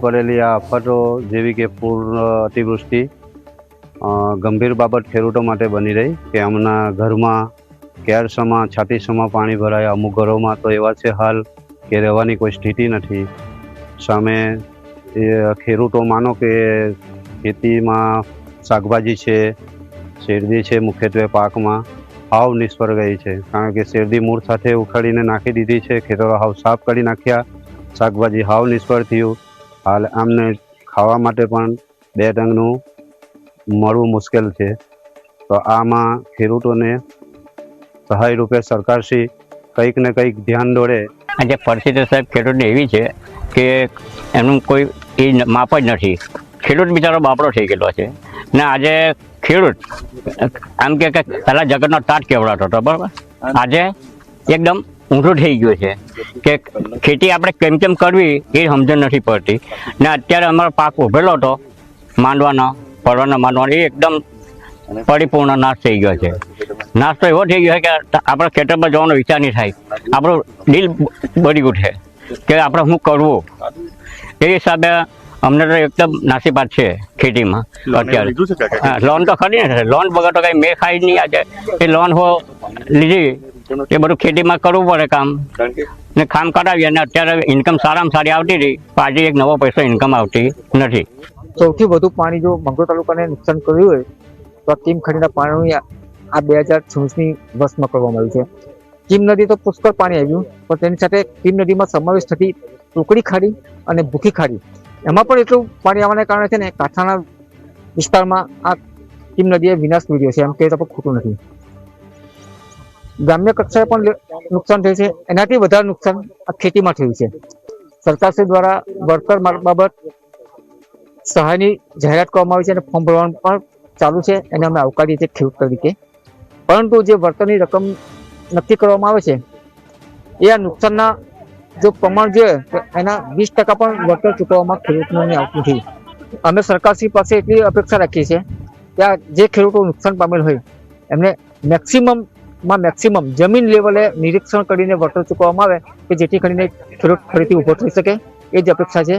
પડેલી આ આફતો જેવી કે પૂર, અતિવૃષ્ટિ ગંભીર બાબત ખેડૂતો માટે બની રહી કે એમના ઘરમાં ક્યારસમાં છાતીસમાં પાણી ભરાય, અમુક ઘરોમાં તો એવા છે હાલ કે રહેવાની કોઈ સ્થિતિ નથી. સામે એ ખેડૂતો માનો કે ખેતીમાં શાકભાજી છે, શેરડી છે, મુખ્યત્વે પાકમાં હાવ નિષ્ફળ ગઈ છે. કારણ કે શેરડી મૂળ સાથે ઉખાડીને નાખી દીધી છે, ખેતરો હાવ સાફ કરી નાખ્યા, શાકભાજી હાવ નિષ્ફળ થયું. હાલ આમને ખાવા માટે પણ 2 ટંકનું મળવું મુશ્કેલ છે. તો આમાં ખેડૂતોને સહાય રૂપે સરકારશ્રી કંઈક ને કંઈક ધ્યાન દોરે. આજે પરિસ્થિતિ સાહેબ ખેડૂતની એવી છે કે એનું કોઈ એ માપ જ નથી. ખેડૂત બિચારો બાપડો થઈ ગયેલો છે ને આજે ખેડૂત આમ કે પહેલાં જગતનો તાત કહેવડાતો હતો, બરાબર, આજે એકદમ ઊંધું થઈ ગયું છે કે ખેતી આપણે કેમ કેમ કરવી એ સમજણ નથી પડતી. ને અત્યારે અમારો પાક ઉભેલો હતો માંડવાનો, પડવાનો માંડવાનો, એ એકદમ પરિપૂર્ણ નાશ થઈ ગયો છે. નાશ તો એવો થઈ ગયો છે કે આપણે ખેતરમાં જવાનો વિચાર નહીં થાય, આપણું દિલ બળી ઉઠે કે આપણે શું કરવું. એ હિસાબે અમને તો એકદમ નાસીપાત છે ખેતીમાં અત્યારે. હા, લોન તો ખરી ને, લોન વગર તો કંઈ મેં ખાઈ નહીં. આજે એ લોન હો લીધી એ બધું ખેતીમાં કરવું પડે કામ ને કામ કરાવીએ. અને અત્યારે ઇન્કમ સારામાં સારી આવતી હતી, પણ આજે એક નવો પૈસો ઇન્કમ આવતી નથી. સૌથી વધુ પાણી જો મંગળોર તાલુકાને નુકસાન કર્યું હોય તો આ કીમ ખડીના પાણી આ 2026ની વર્ષમાં કરવામાં આવ્યું છે. કીમ નદી તો પુષ્કળ પાણી આવ્યું, પણ તેની સાથે કીમ નદીમાં સમાવેશ થતી ટોકડી ખાડી અને ભૂખી ખાડી, એમાં પણ એટલું પાણી આવવાના કારણે છે ને કાંઠાના વિસ્તારમાં આ કીમ નદીએ વિનાશ મેળવ્યો છે, એમ કહીએ તો પણ ખોટું નથી. ગ્રામ્ય કક્ષાએ પણ નુકસાન થયું છે, એનાથી વધારે નુકસાન આ ખેતીમાં થયું છે. સરકારશ્રી દ્વારા વળતર બાબત સહાયની જાહેરાત કરવામાં આવી છે અને ફોર્મ ભરવાનું પણ ચાલુ છે, એને અમે આવકારીએ છીએ ખેડૂત તરીકે. પરંતુ જે વળતરની રકમ નક્કી કરવામાં આવે છે એ આ નુકસાનના જો પ્રમાણ જોઈએ તો એના 20% પણ વળતર ચૂકવવામાં ખેડૂતોને આવતું નથી. અમે સરકારશ્રી પાસે એટલી અપેક્ષા રાખીએ છીએ કે આ જે ખેડૂતો નુકસાન પામેલ હોય એમને મેક્સિમમ જમીન લેવલે નિરીક્ષણ કરીને વળતર ચૂકવવામાં આવે કે જેથી કરીને ખેડૂત ફરીથી ઊભો થઈ શકે, એ જ અપેક્ષા છે.